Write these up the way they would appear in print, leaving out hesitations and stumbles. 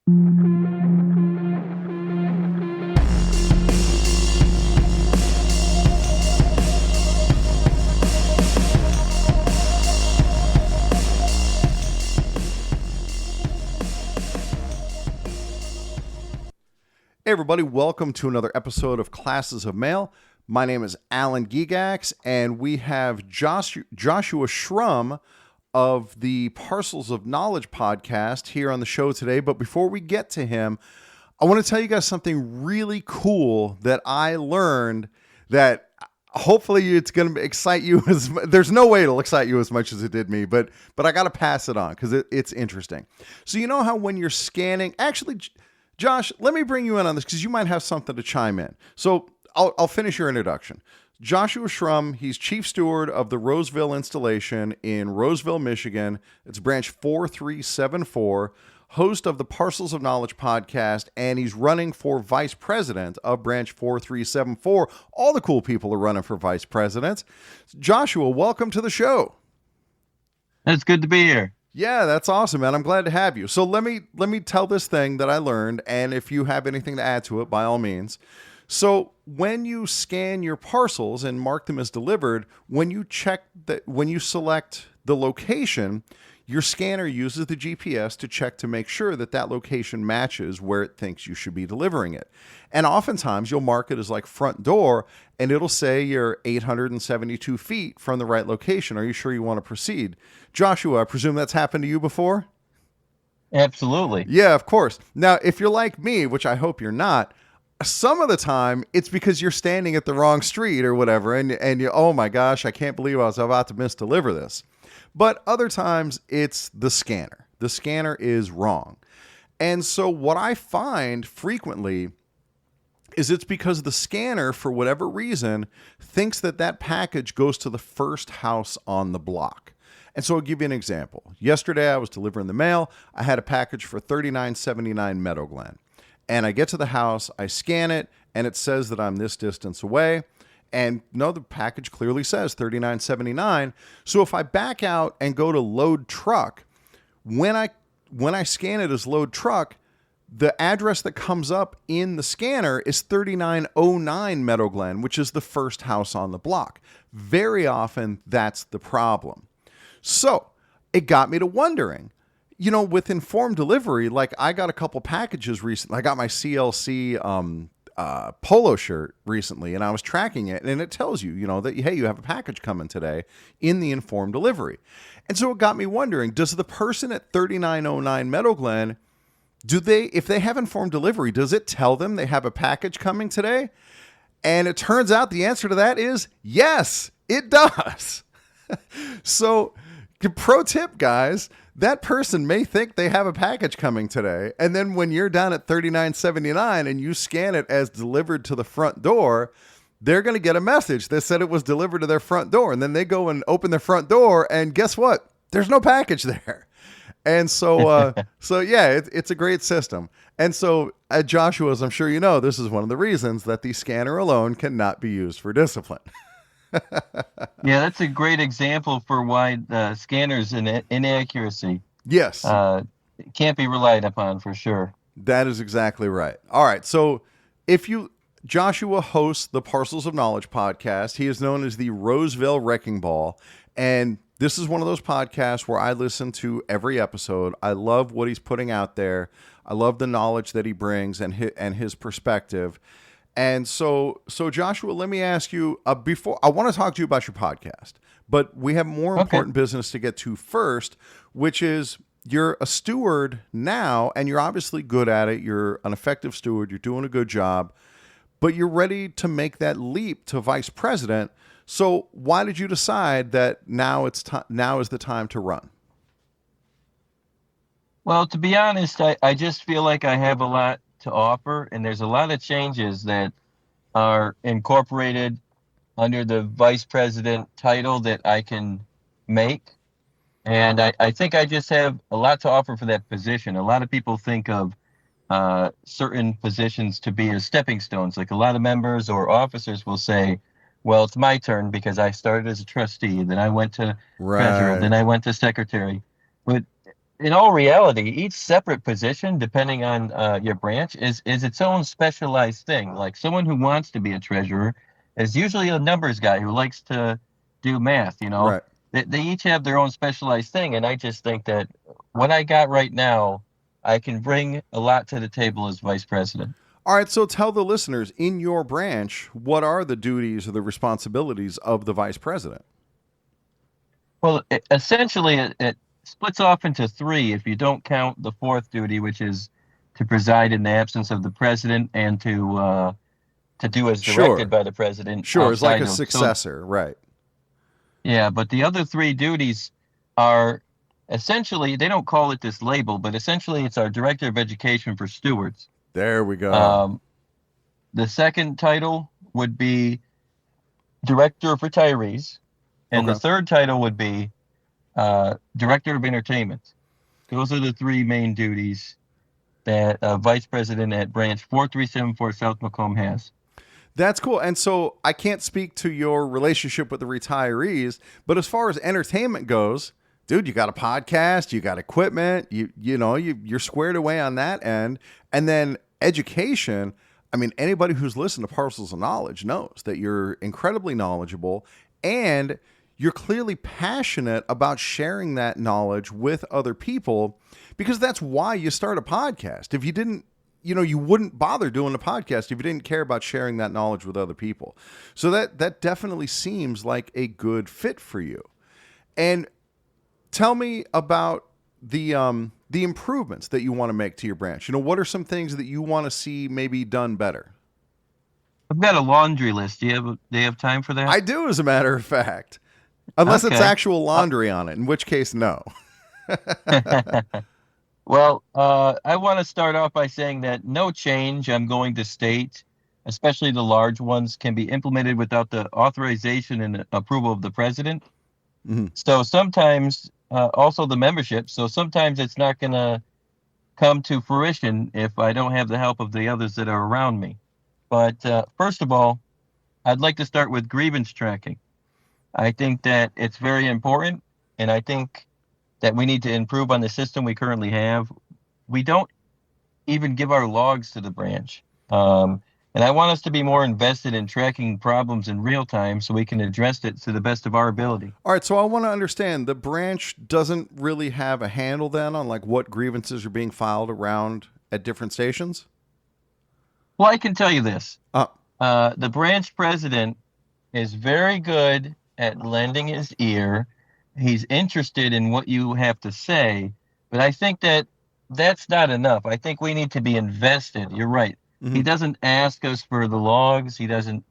Hey everybody, welcome to another episode of Classes of Mail. My name is Alan Gigax, and we have Joshua Shrum of the Parcels of Knowledge podcast here on the show today. But before we get to him, I want to tell you guys something really cool that I learned that hopefully it's going to excite you. There's no way it'll excite you as much as it did me, but I got to pass it on because it's interesting. So you know how when you're scanning, actually, Josh, let me bring you in on this because you might have something to chime in. So I'll finish your introduction. Joshua Shrum, he's chief steward of the Roseville installation in Roseville, Michigan. It's branch 4374, host of the Parcels of Knowledge podcast, and he's running for vice president of branch 4374. All the cool people are running for vice president. Joshua, welcome to the show. It's good to be here. Yeah, that's awesome, man. I'm glad to have you. So let me tell this thing that I learned, and if you have anything to add to it, by all means. So when you scan your parcels and mark them as delivered, when you select the location, your scanner uses the GPS to check to make sure that that location matches where it thinks you should be delivering it. And oftentimes you'll mark it as like front door, and it'll say you're 872 feet from the right location. Are you sure you want to proceed? Joshua, I presume that's happened to you before? Absolutely. Yeah, of course. Now, if you're like me, which I hope you're not, some of the time it's because you're standing at the wrong street or whatever, and you, oh my gosh, I can't believe I was about to misdeliver this. But other times it's the scanner. The scanner is wrong. And so what I find frequently is it's because the scanner, for whatever reason, thinks that that package goes to the first house on the block. And so I'll give you an example. Yesterday I was delivering the mail. I had a package for 3979 Meadow Glen. And I get to the house, I scan it, and it says that I'm this distance away. And no, the package clearly says 3979. So if I back out and go to load truck, when I scan it as load truck, the address that comes up in the scanner is 3909 Meadow Glen, which is the first house on the block. Very often, that's the problem. So it got me to wondering, you know, with informed delivery, like I got a couple packages recently. I got my CLC polo shirt recently, and I was tracking it, and it tells you, you know, that, hey, you have a package coming today in the informed delivery. And so it got me wondering, does the person at 3909 Meadow Glen, if they have informed delivery, does it tell them they have a package coming today? And it turns out the answer to that is yes, it does. So, pro tip, guys, that person may think they have a package coming today, and then when you're down at 3979 and you scan it as delivered to the front door, they're going to get a message that said it was delivered to their front door, and then they go and open their front door, and guess what? There's no package there. And so, yeah, it's a great system. And so, at Joshua's, I'm sure you know, this is one of the reasons that the scanner alone cannot be used for discipline. Yeah, that's a great example for why the scanner's inaccuracy. Yes. Can't be relied upon for sure. That is exactly right. All right. So Joshua hosts the Parcels of Knowledge podcast. He is known as the Roseville Wrecking Ball. And this is one of those podcasts where I listen to every episode. I love what he's putting out there. I love the knowledge that he brings and his perspective. And so Joshua, let me ask you, before I want to talk to you about your podcast, but we have more important business to get to first, which is you're a steward now, and you're obviously good at it. You're an effective steward. You're doing a good job, but you're ready to make that leap to vice president. So why did you decide that now is the time to run? Well, to be honest, I just feel like I have a lot to offer, and there's a lot of changes that are incorporated under the vice president title that I can make. And I think I just have a lot to offer for that position. A lot of people think of certain positions to be as stepping stones. Like a lot of members or officers will say, well, it's my turn because I started as a trustee, then I went to treasurer, then I went to secretary. But in all reality, each separate position, depending on your branch, is its own specialized thing. Like someone who wants to be a treasurer is usually a numbers guy who likes to do math. Right. They each have their own specialized thing, and I just think that what I got right now, I can bring a lot to the table as vice president. All right, so tell the listeners in your branch what are the duties or the responsibilities of the vice president? Well, essentially, it splits off into three if you don't count the fourth duty, which is to preside in the absence of the president and to do as directed Sure. by the president Sure, it's like a outside of. So successor, right? yeah, but the other three duties are essentially, they don't call it this label, but essentially it's our director of education for stewards. There we go. Um, the second title would be director of retirees, and the Okay. third title would be director of entertainment. Those are the three main duties that a vice president at branch 4374 South Macomb has. That's cool. And so I can't speak to your relationship with the retirees, but as far as entertainment goes, dude, you got a podcast, you got equipment, you're squared away on that end. And then education, I mean, anybody who's listened to Parcels of Knowledge knows that you're incredibly knowledgeable and you're clearly passionate about sharing that knowledge with other people because that's why you start a podcast. If you didn't, you wouldn't bother doing a podcast if you didn't care about sharing that knowledge with other people. So that definitely seems like a good fit for you. And tell me about the improvements that you want to make to your branch. What are some things that you want to see maybe done better? I've got a laundry list. Do you have time for that? I do, as a matter of fact. Unless it's Okay. actual laundry on it, in which case, no. Well, I want to start off by saying that no change I'm going to state, especially the large ones, can be implemented without the authorization and approval of the president. Mhm. So sometimes, also the membership, so sometimes it's not going to come to fruition if I don't have the help of the others that are around me. But first of all, I'd like to start with grievance tracking. I think that it's very important, and I think that we need to improve on the system we currently have. We don't even give our logs to the branch. And I want us to be more invested in tracking problems in real time so we can address it to the best of our ability. All right, so I want to understand the branch doesn't really have a handle then on like what grievances are being filed around at different stations. Well, I can tell you this. Uh, The branch president is very good at lending his ear. He's interested in what you have to say, but I think that that's not enough. I think we need to be invested. You're right. He mhm. doesn't ask us for the logs. He doesn't,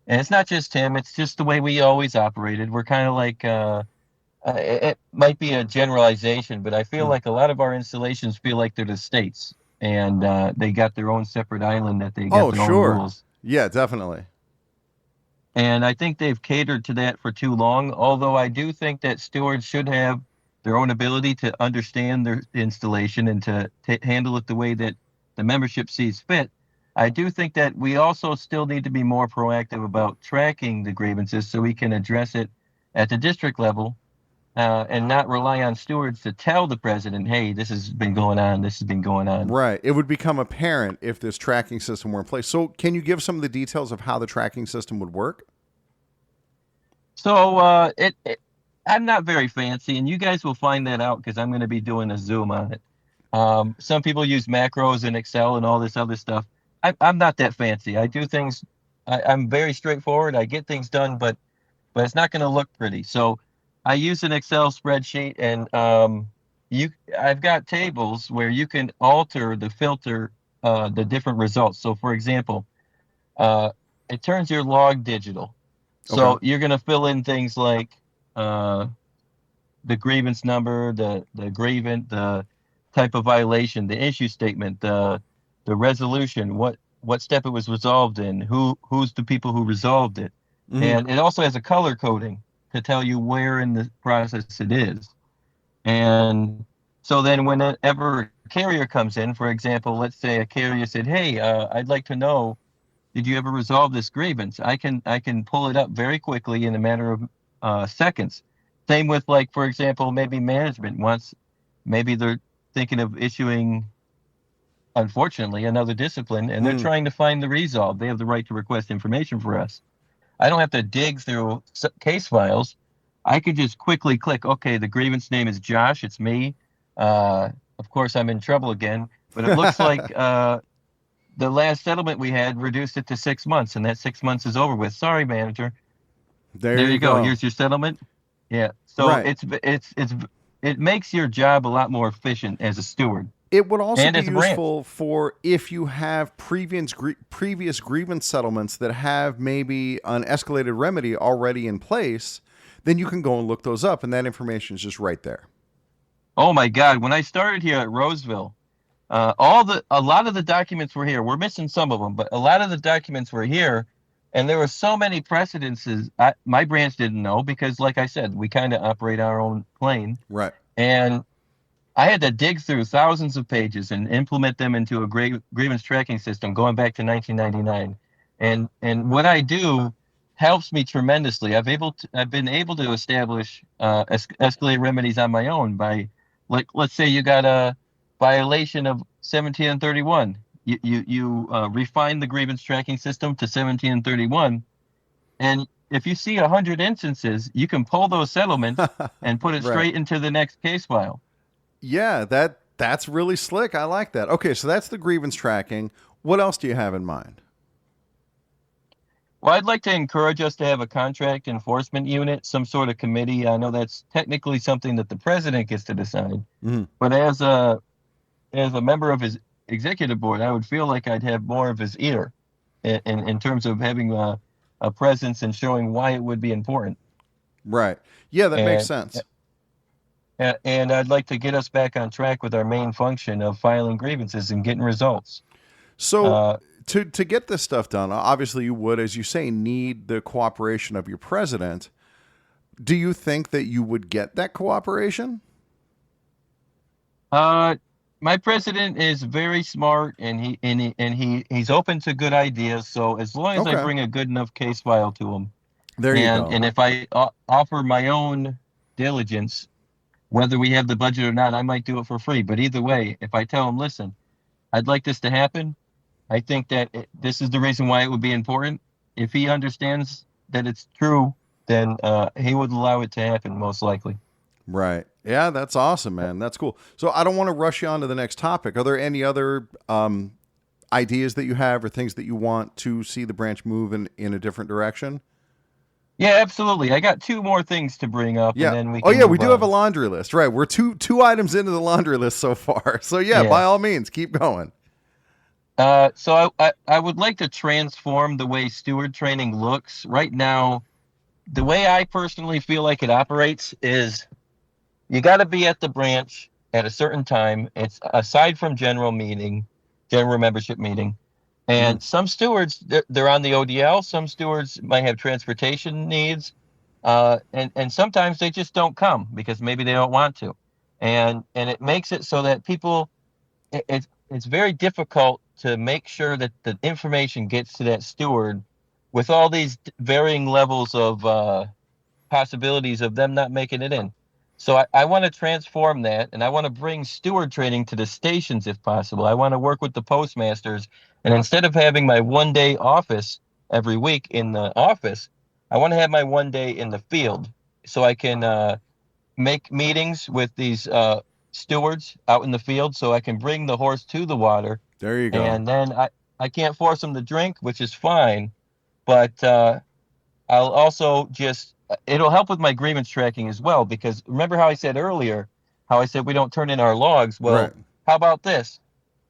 and it's not just him. It's just the way we always operated. We're kind of like, it might be a generalization, but I feel Mhm. like a lot of our installations feel like they're the states, and they got their own separate island that they got Oh, their own sure. rules. Yeah, definitely. And I think they've catered to that for too long, although I do think that stewards should have their own ability to understand their installation and to handle it the way that the membership sees fit. I do think that we also still need to be more proactive about tracking the grievances so we can address it at the district level and not rely on stewards to tell the president, hey, this has been going on, this has been going on. Right. It would become apparent if this tracking system were in place. So, can you give some of the details of how the tracking system would work? So I'm not very fancy, and you guys will find that out because I'm going to be doing a Zoom on it. Some people use macros in Excel and all this other stuff. I'm not that fancy. I do things. I'm very straightforward. I get things done, but it's not going to look pretty. So I use an Excel spreadsheet, and I've got tables where you can alter the filter, the different results. So for example, uh, it turns your log digital. Okay. So you're going to fill in things like uh, the grievance number, the grievance, the type of violation, the issue statement, the resolution, what step it was resolved in, who's the people who resolved it, Hmm. and it also has a color coding to tell you where in the process it is. And so then whenever a carrier comes in, for example, let's say a carrier said, "Hey, I'd like to know, did you ever resolve this grievance?" I can pull it up very quickly in a matter of seconds. Same with, like, for example, maybe management wants maybe they're thinking of issuing, unfortunately, another discipline, and they're Mm. trying to find the resolve. They have the right to request information for us. I don't have to dig through case files. I could just quickly click, okay, the grievance name is Josh, it's me. Of course, I'm in trouble again, but it looks like the last settlement we had reduced it to 6 months, and that 6 months is over with. Sorry, manager. There There you you go. go. Here's your settlement. Yeah. So Right. it makes your job a lot more efficient as a steward It would also and be as a branch. useful for if you have previous grievance settlements that have maybe an escalated remedy already in place, then you can go and look those up, and that information is just right there. Oh my God! When I started here at Roseville, a lot of the documents were here. We're missing some of them, but a lot of the documents were here, and there were so many precedences. My branch didn't know because, like I said, we kind of operate our own plane, Right. and I had to dig through thousands of pages and implement them into a grievance tracking system going back to 1999. And what I do helps me tremendously. I've been able to establish escalate remedies on my own by, like, let's say you got a violation of 17 and 31. You refine the grievance tracking system to 17 and 31, and if you see 100 instances, you can pull those settlements and put it Right. straight into the next case file. Yeah, that's really slick. I like that. Okay, so that's the grievance tracking. What else do you have in mind? Well, I'd like to encourage us to have a contract enforcement unit, some sort of committee. I know that's technically something that the president gets to decide, Mhm. but as a member of his executive board, I would feel like I'd have more of his ear in terms of having a presence and showing why it would be important. Right. Yeah, that makes And sense. and I'd like to get us back on track with our main function of filing grievances and getting results. So Uh, to get this stuff done, obviously you would, as you say, need the cooperation of your president. Do you think that you would get that cooperation? Uh, my president is very smart, and he's open to good ideas. So as long as I Okay. bring a good enough case file to him, There you go. and if I offer my own diligence, whether we have the budget or not, I might do it for free. But either way, if I tell him, listen, I'd like this to happen, I think that this is the reason why it would be important. If he understands that it's true, then he would allow it to happen, most likely. Right. Yeah, that's awesome, man. That's cool. So I don't want to rush you on to the next topic. Are there any other ideas that you have or things that you want to see the branch move in a different direction? Yeah, absolutely. I got two more things to bring up, and Yeah. then we Oh can yeah, we move do have a on. laundry list. Right. We're two items into the laundry list so far. So yeah, Yeah. by all means, keep going. So I would like to transform the way steward training looks. Right now, the way I personally feel like it operates is you got to be at the branch at a certain time. It's aside from general membership meeting. Mhm. And some stewards, they're on the ODL. Some stewards might have transportation needs. And sometimes they just don't come because maybe they don't want to. And it makes it so that people it's very difficult to make sure that the information gets to that steward with all these varying levels of possibilities of them not making it in. So I want to transform that, and I want to bring steward training to the stations if possible. I want to work with the postmasters, and instead of having my 1 day office every week in the office, I want to have my 1 day in the field so I can make meetings with these stewards out in the field so I can bring the horse to the water. There you go. And then I can't force them to drink, which is fine, but I'll also just, it'll help with my grievance tracking as well. Because remember how I said earlier, how I said we don't turn in our logs? Right. Well, how about this?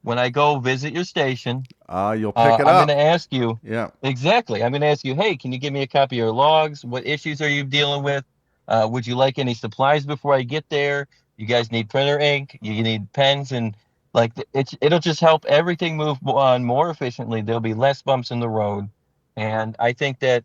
When I go visit your station, You'll pick it I'm going to up. ask you, Yeah. exactly. I'm going to ask you, hey, can you give me a copy of your logs? What issues are you dealing with? Would you like any supplies before I get there? You guys need printer ink. You need pens, and like it'll just help everything move on more efficiently. There'll be less bumps in the road, and I think that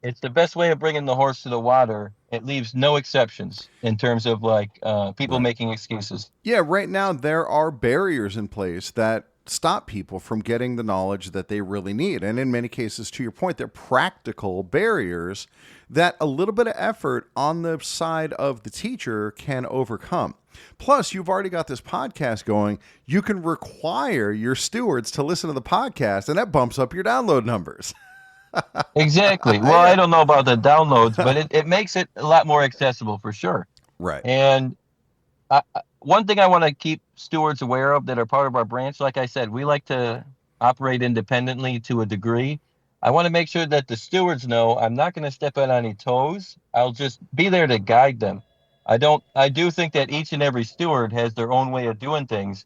it's the best way of bringing the horse to the water. It leaves no exceptions in terms of like people Right. making excuses. Yeah, right now there are barriers in place that stop people from getting the knowledge that they really need. And in many cases, to your point, they're practical barriers that a little bit of effort on the side of the teacher can overcome. Plus, you've already got this podcast going. You can require your stewards to listen to the podcast, and that bumps up your download numbers. Exactly. Well, I Yeah. don't know about the downloads, but it makes it a lot more accessible for sure. Right. And one thing I want to keep stewards aware of that are part of our branch, like I said, we like to operate independently to a degree. I want to make sure that the stewards know I'm not going to step on any toes. I'll just be there to guide them. I do think that each and every steward has their own way of doing things.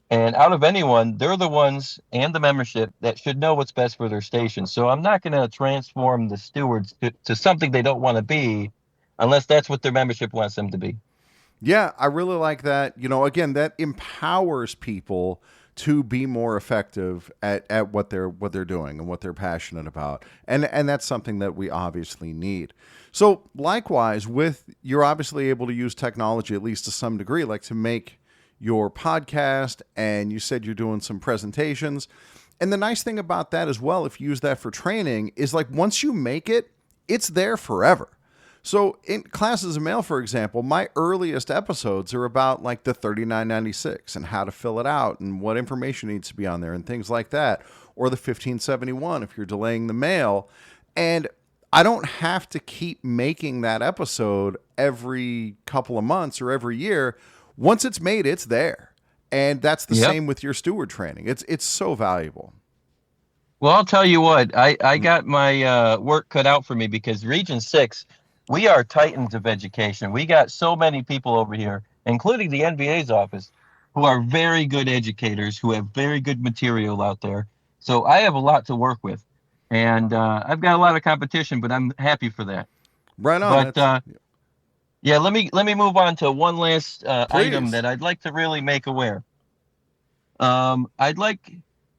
And out of anyone, they're the ones and the membership that should know what's best for their station. So I'm not going to transform the stewards to something they don't want to be unless that's what their membership wants them to be. Yeah, I really like that. Again, that empowers people to be more effective at what they're doing and what they're passionate about. And that's something that we obviously need. So likewise, you're obviously able to use technology, at least to some degree, like to make your podcast, and you said you're doing some presentations. And the nice thing about that as well, if you use that for training, is like once you make it, it's there forever. So in Classes of Mail, for example, my earliest episodes are about like the 3996 and how to fill it out and what information needs to be on there and things like that. Or the 1571 if you're delaying the mail. And I don't have to keep making that episode every couple of months or every year. Once it's made, it's there. And that's the same with your steward training. It's so valuable. Well, I'll tell you what, I got my work cut out for me because Region 6, we are titans of education. We got so many people over here, including the NVA's office, who are very good educators, who have very good material out there. So I have a lot to work with. And I've got a lot of competition, but I'm happy for that. Right on. But yeah, let me move on to one last item that I'd like to really make aware. I'd like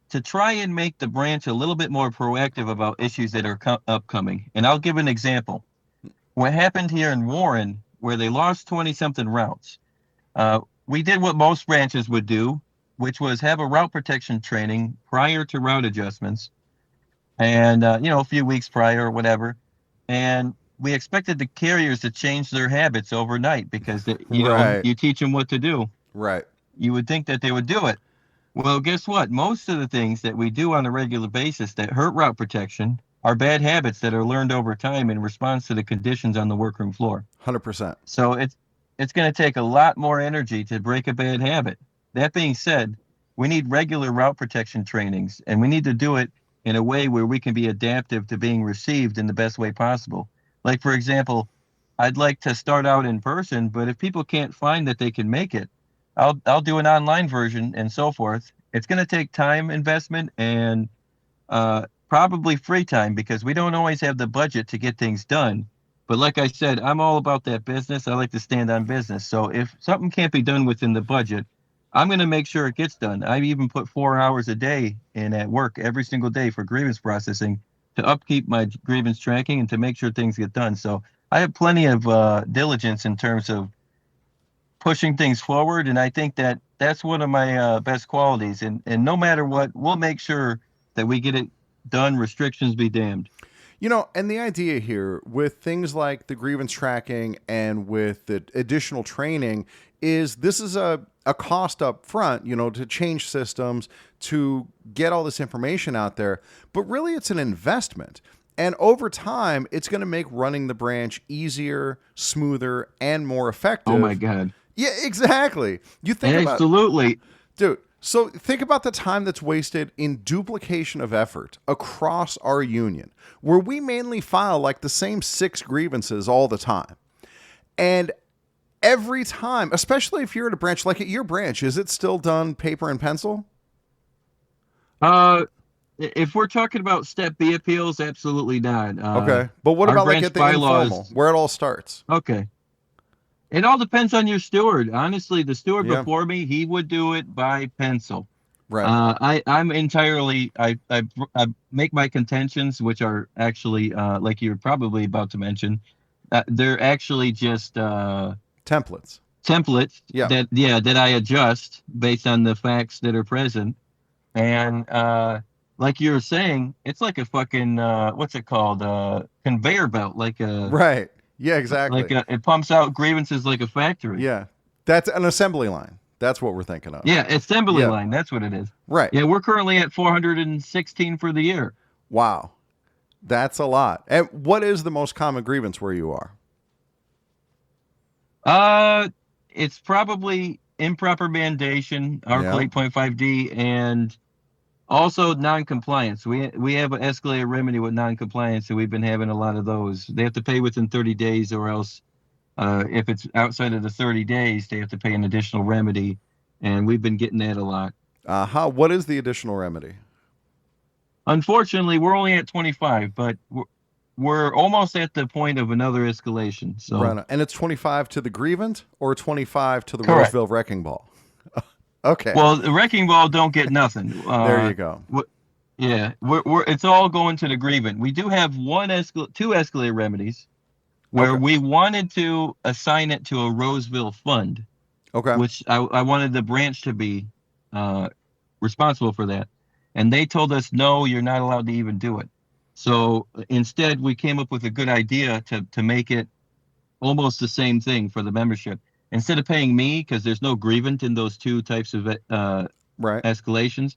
to try and make the branch a little bit more proactive about issues that are upcoming. And I'll give an example. What happened here in Warren, where they lost 20-something routes, we did what most branches would do, which was have a route protection training prior to route adjustments, and a few weeks prior or whatever. And we expected the carriers to change their habits overnight because you teach them what to do. Right. You would think that they would do it. Well, guess what? Most of the things that we do on a regular basis that hurt route protection are bad habits that are learned over time in response to the conditions on the workroom floor. 100%. So it's going to take a lot more energy to break a bad habit. That being said, we need regular route protection trainings, and we need to do it in a way where we can be adaptive to being received in the best way possible. Like, for example, I'd like to start out in person, but if people can't find that they can make it, I'll do an online version and so forth. It's going to take time investment and probably free time because we don't always have the budget to get things done. But like I said, I'm all about that business. I like to stand on business. So if something can't be done within the budget, I'm going to make sure it gets done. I even put 4 hours a day in at work every single day for grievance processing to upkeep my grievance tracking and to make sure things get done. So I have plenty of diligence in terms of pushing things forward. And I think that that's one of my best qualities. And no matter what, we'll make sure that we get it done, restrictions be damned. And the idea here with things like the grievance tracking and with the additional training is this is a cost up front, to change systems, to get all this information out there. But really, it's an investment. And over time, it's going to make running the branch easier, smoother, and more effective. Oh, my God. Yeah, exactly. You think Absolutely. Dude, so think about the time that's wasted in duplication of effort across our union, where we mainly file like the same 6 grievances all the time. And every time, especially if you're at a branch, like at your branch, is it still done paper and pencil? If we're talking about Step B appeals, absolutely not. Okay. But what about like at the informal, where it all starts? Okay. It all depends on your steward. Honestly, the steward before me, he would do it by pencil. Right. I'm entirely, I make my contentions, which are actually, like you're probably about to mention, they're actually just templates that I adjust based on the facts that are present. And like you were saying, it's like a fucking, what's it called? Conveyor belt, like a... Right. Yeah, exactly. Like it pumps out grievances like a factory. Yeah. That's an assembly line. That's what we're thinking of. Yeah, assembly Yeah. line. That's what it is. Right. Yeah, we're currently at 416 for the year. Wow. That's a lot. And what is the most common grievance where you are? It's probably improper mandation, Article Yeah. 8.5D, and also non-compliance. We have an escalated remedy with non-compliance, so we've been having a lot of those. They have to pay within 30 days, or else, if it's outside of the 30 days, they have to pay an additional remedy, and we've been getting that a lot. What is the additional remedy? Unfortunately, we're only at 25, but we're almost at the point of another escalation. So, Right. And it's 25 to the grievant or 25 to the correct. Roseville wrecking ball? Okay. Well, the wrecking ball don't get nothing. There you go. Yeah, it's all going to the grievant. We do have two escalated remedies where Okay. we wanted to assign it to a Roseville fund, Okay. which I wanted the branch to be responsible for that. And they told us, no, you're not allowed to even do it. So instead, we came up with a good idea to make it almost the same thing for the membership. Instead of paying me, because there's no grievant in those two types of Right. escalations,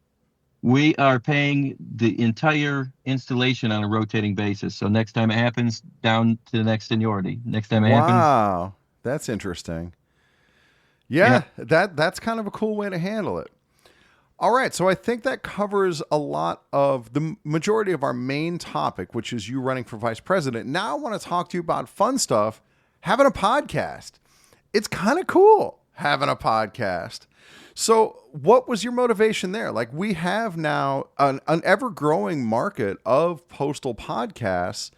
we are paying the entire installation on a rotating basis. So next time it happens, down to the next seniority. Next time it happens. Wow. That's interesting. Yeah, that's kind of a cool way to handle it. All right, so I think that covers a lot of the majority of our main topic, which is you running for vice president. Now I want to talk to you about fun stuff, having a podcast. It's kind of cool having a podcast. So what was your motivation there? Like, we have now an ever-growing market of postal podcasts,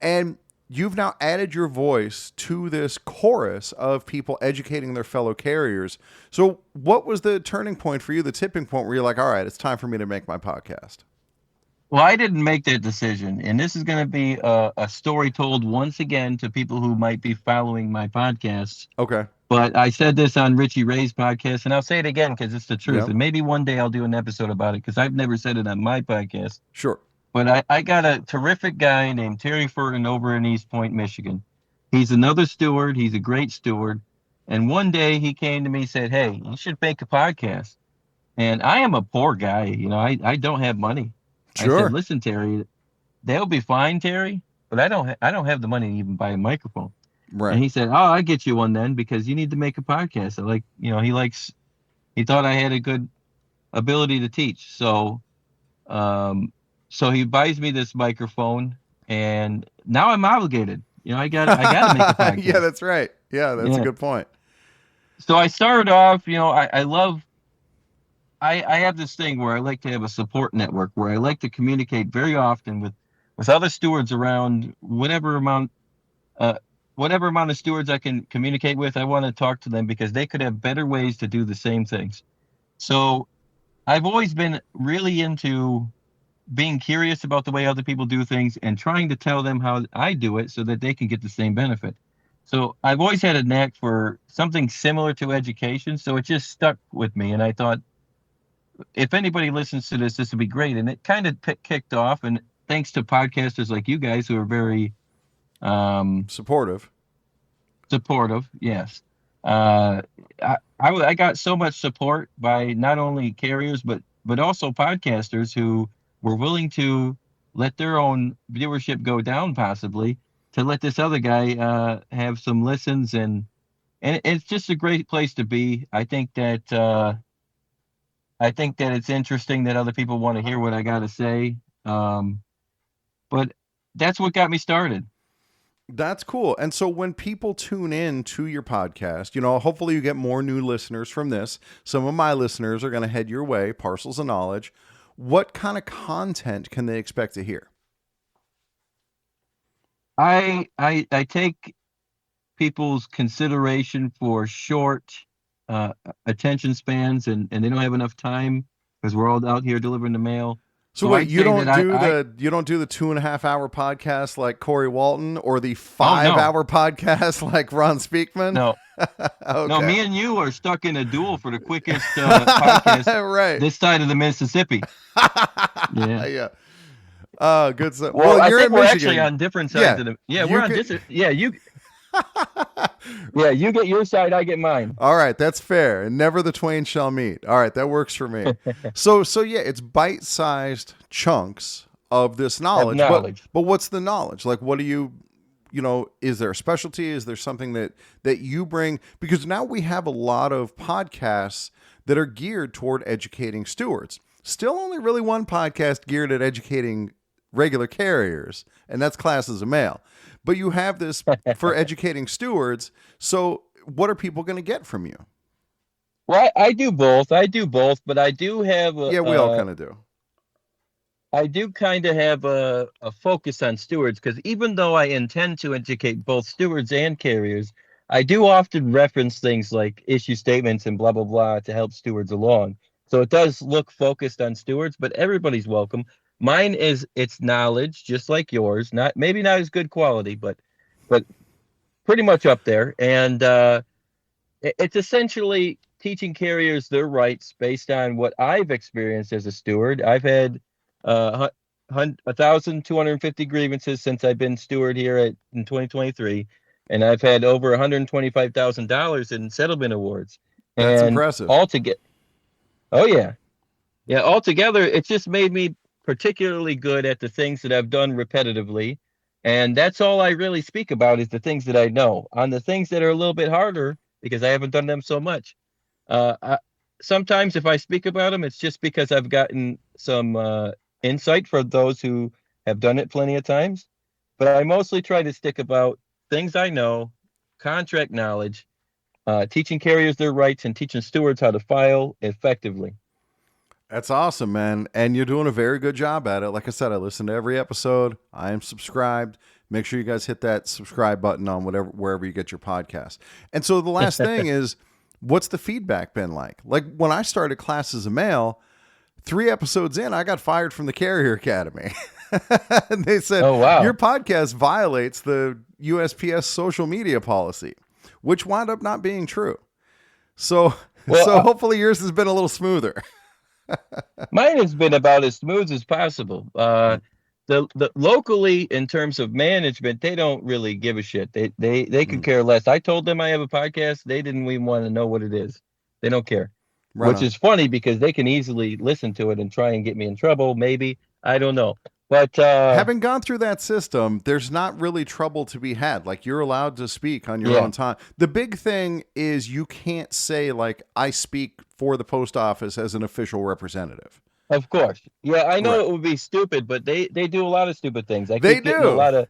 and you've now added your voice to this chorus of people educating their fellow carriers. So what was the turning point for you, the tipping point where you're like, all right, it's time for me to make my podcast? Well, I didn't make that decision. And this is going to be a story told once again to people who might be following my podcasts. Okay. But I said this on Richie Ray's podcast, and I'll say it again because it's the truth. Yep. And maybe one day I'll do an episode about it because I've never said it on my podcast. Sure. But I got a terrific guy named Terry Furton over in East Point, Michigan. He's another steward. He's a great steward. And one day he came to me and said, hey, you should make a podcast. And I am a poor guy. You know, I don't have money. Sure. I said, listen, Terry, they'll be fine, Terry, but I don't have the money to even buy a microphone. Right. And he said, oh, I'll get you one then because you need to make a podcast. He thought I had a good ability to teach. So he buys me this microphone, and now I'm obligated. You know, I got to make a podcast. Yeah, that's right. Yeah, that's a good point. So I started off, you know, I have this thing where I like to have a support network where I like to communicate very often with other stewards around whatever amount of stewards I can communicate with. I want to talk to them because they could have better ways to do the same things. So I've always been really into being curious about the way other people do things and trying to tell them how I do it so that they can get the same benefit. So I've always had a knack for something similar to education. So it just stuck with me. And I thought, if anybody listens to this would be great. And it kind of kicked off. And thanks to podcasters like you guys who are very supportive. Yes. I got so much support by not only carriers, but also podcasters who were willing to let their own viewership go down, possibly, to let this other guy have some listens. And it's just a great place to be. I think that it's interesting that other people want to hear what I got to say. But that's what got me started. That's cool. And so when people tune in to your podcast, you know, hopefully you get more new listeners from this. Some of my listeners are going to head your way, Parcels of Knowledge. What kind of content can they expect to hear? I take people's consideration for short attention spans, and they don't have enough time because we're all out here delivering the mail. So wait, you don't do the 2.5 hour podcast like Corey Walton or the 5 hour podcast like Ron Speakman? No. Okay. No, me and you are stuck in a duel for the quickest podcast right. this side of the Mississippi. Yeah. Good stuff. Well, you're I think in we're Michigan. actually on different sides of the. Yeah, we're on different. Yeah, you. Yeah, you get your side, I get mine. All right, that's fair. And never the twain shall meet. All right, that works for me. So yeah, it's bite-sized chunks of this Of knowledge. knowledge. But what's the knowledge? Like what do you know, is there a specialty? Is there something that you bring? Because now we have a lot of podcasts that are geared toward educating stewards. Still only really one podcast geared at educating regular carriers, and that's Classes of Mail. But you have this for educating stewards. So what are people going to get from you? Well, I do both. I do both, but I do have Yeah, we all kind of do. I do kind of have a focus on stewards because even though I intend to educate both stewards and carriers, I do often reference things like issue statements and blah blah blah to help stewards along. So it does look focused on stewards, but everybody's welcome. Mine is it's knowledge, just like yours. Not maybe not as good quality, but pretty much up there. And it's essentially teaching carriers their rights based on what I've experienced as a steward. I've had 1,250 grievances since I've been steward here in 2023, and I've had over $125,000 in settlement awards. That's And impressive. altogether, oh yeah, yeah, altogether, it's just made me particularly good at the things that I've done repetitively. And that's all I really speak about is the things that I know. On the things that are a little bit harder, because I haven't done them so much, I, sometimes if I speak about them, it's just because I've gotten some insight for those who have done it plenty of times. But I mostly try to stick about things I know, contract knowledge, teaching carriers their rights, and teaching stewards how to file effectively. That's awesome, man. And you're doing a very good job at it. Like I said, I listen to every episode. I am subscribed. Make sure you guys hit that subscribe button on wherever you get your podcast. And so the last thing is, what's the feedback been like? Like when I started Classes of Mail, 3 episodes in, I got fired from the Carrier Academy. And they said, Oh, wow. your podcast violates the USPS social media policy, which wound up not being true. So, Well, so hopefully yours has been a little smoother. mine has been about as smooth as possible. The locally in terms of management, they don't really give a shit. They could care less. I told them I have a podcast. They didn't even want to know what it is. They don't care. Right Which on. is funny because they can easily listen to it and try and get me in trouble. Maybe I don't know. But Having gone through that system, there's not really trouble to be had. Like you're allowed to speak on your yeah, own time. The big thing is you can't say like I speak for the post office as an official representative. of course. Yeah, I know Right. it would be stupid, but they do a lot of stupid things. I They keep getting a do. lot of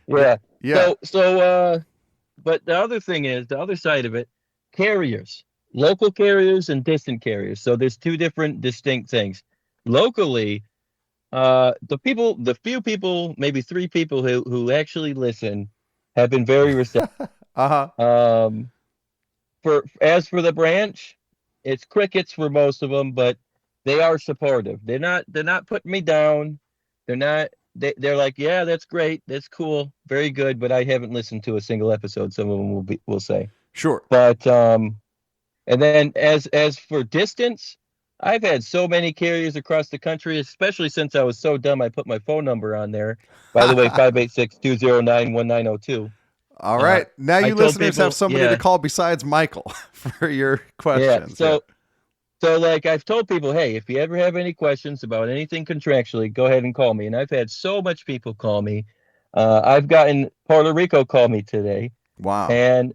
Y- yeah. Yeah. So but the other thing is the other side of it, carriers, local carriers and distant carriers. So there's two different distinct things. Locally, the few people, maybe three people who actually listen have been very receptive. Uh-huh. For as for the branch, it's crickets for most of them, but they are supportive. They're not putting me down. They're not they're like, yeah, that's great, that's cool, very good, but I haven't listened to a single episode. Some of them will say, Sure. but and then as for distance, I've had so many carriers across the country, especially since I was so dumb I put my phone number on there. By the way, 586-209-1902. All right. Now I you told listeners have people, somebody to yeah, call besides Michael for your yeah. questions. Yeah. So like I've told people, hey, if you ever have any questions about anything contractually, go ahead and call me. And I've had so much people call me. I've gotten Puerto Rico call me today, Wow. and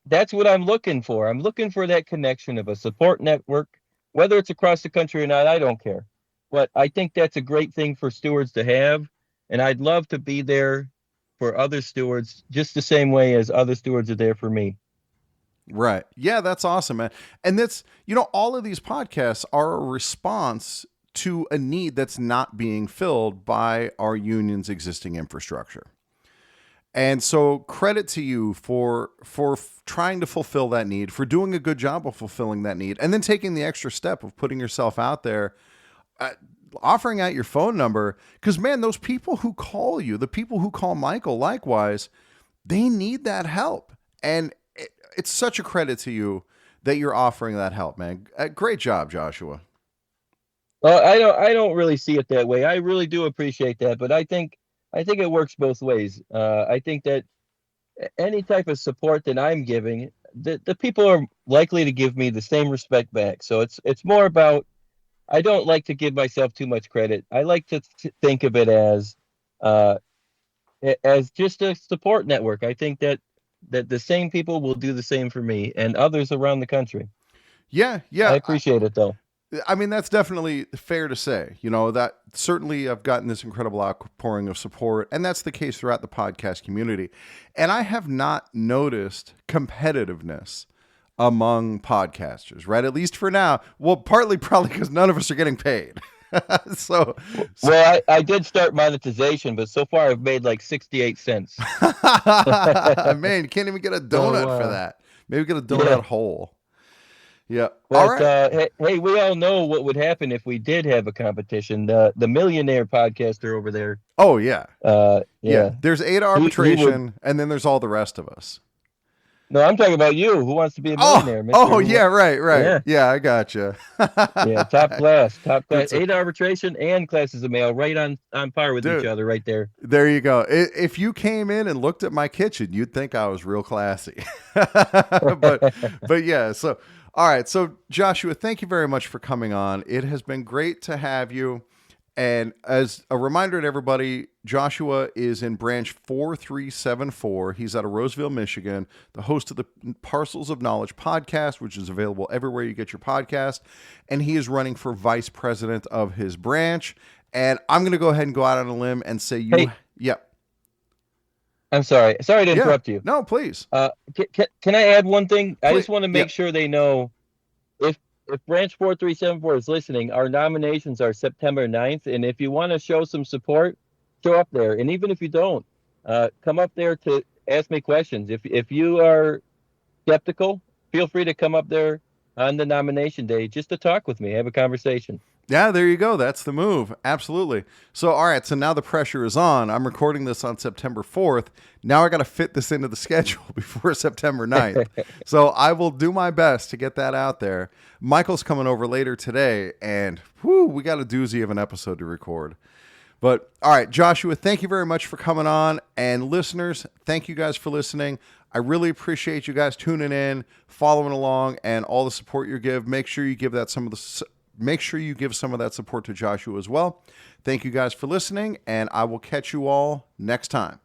that's what I'm looking for. I'm looking for that connection of a support network, whether it's across the country or not. I don't care, but I think that's a great thing for stewards to have, and I'd love to be there for other stewards just the same way as other stewards are there for me. Right. Yeah, that's awesome, man. And that's, all of these podcasts are a response to a need that's not being filled by our union's existing infrastructure. And so credit to you for trying to fulfill that need, for doing a good job of fulfilling that need, and then taking the extra step of putting yourself out there, uh, offering out your phone number. Because man, those people who call you, the people who call Michael, likewise, they need that help, and it's such a credit to you that you're offering that help, man. Great job, Joshua. I don't really see it that way. I really do appreciate that, but I think it works both ways. I think that any type of support that I'm giving, the people are likely to give me the same respect back. So it's more about, I don't like to give myself too much credit. I like to think of it uh, as just a support network. I think that the same people will do the same for me and others around the country. Yeah, I yeah. appreciate it though. I mean, that's definitely fair to say. You know, that certainly I've gotten this incredible outpouring of support, and that's the case throughout the podcast community. And I have not noticed competitiveness among podcasters, right? At least for now. Well, partly probably because none of us are getting paid. so, Well, I did start monetization, but so far I've made like 68 cents. man, you can't even get a So, donut for that. Maybe get a yeah. donut hole. Yeah. All But right. hey, we all know what would happen if we did have a competition. The millionaire podcaster over there, Oh, yeah. Yeah. yeah, There's 8 he would. arbitration, and then there's all the rest of us. No, I'm talking about you. Who wants to be a Oh, millionaire, Mister? oh yeah, right. Yeah, Yeah, I gotcha. yeah, top class, top class. That's a, 8 arbitration and classes of mail, right on par with each dude. other, right there. There you go. If you came in and looked at my kitchen, you'd think I was real classy. but yeah. So all right. So Joshua, thank you very much for coming on. It has been great to have you. And as a reminder to everybody, Joshua is in branch 4374. He's out of Roseville, Michigan, the host of the Parcels of Knowledge podcast, which is available everywhere you get your podcast. And he is running for vice president of his branch. And I'm going to go ahead and go out on a limb and say Hey, yep. I'm sorry. Sorry to Yeah. interrupt you. No, please. Can I add one thing? I Please. just want to Yeah. make sure they know if branch 4374 is listening, our nominations are September 9th. And if you want to show some support, show up there. And even if you don't, come up there to ask me questions. If you are skeptical, feel free to come up there on the nomination day just to talk with me, have a conversation. Yeah, there you go. That's the move. Absolutely. So, all right. So now the pressure is on. I'm recording this on September 4th. Now I got to fit this into the schedule before September 9th. So I will do my best to get that out there. Michael's coming over later today, and we got a doozy of an episode to record. But all right, Joshua, thank you very much for coming on. And listeners, thank you guys for listening. I really appreciate you guys tuning in, following along, and all the support you give. Make sure you give that some of that support to Joshua as well. Thank you guys for listening, and I will catch you all next time.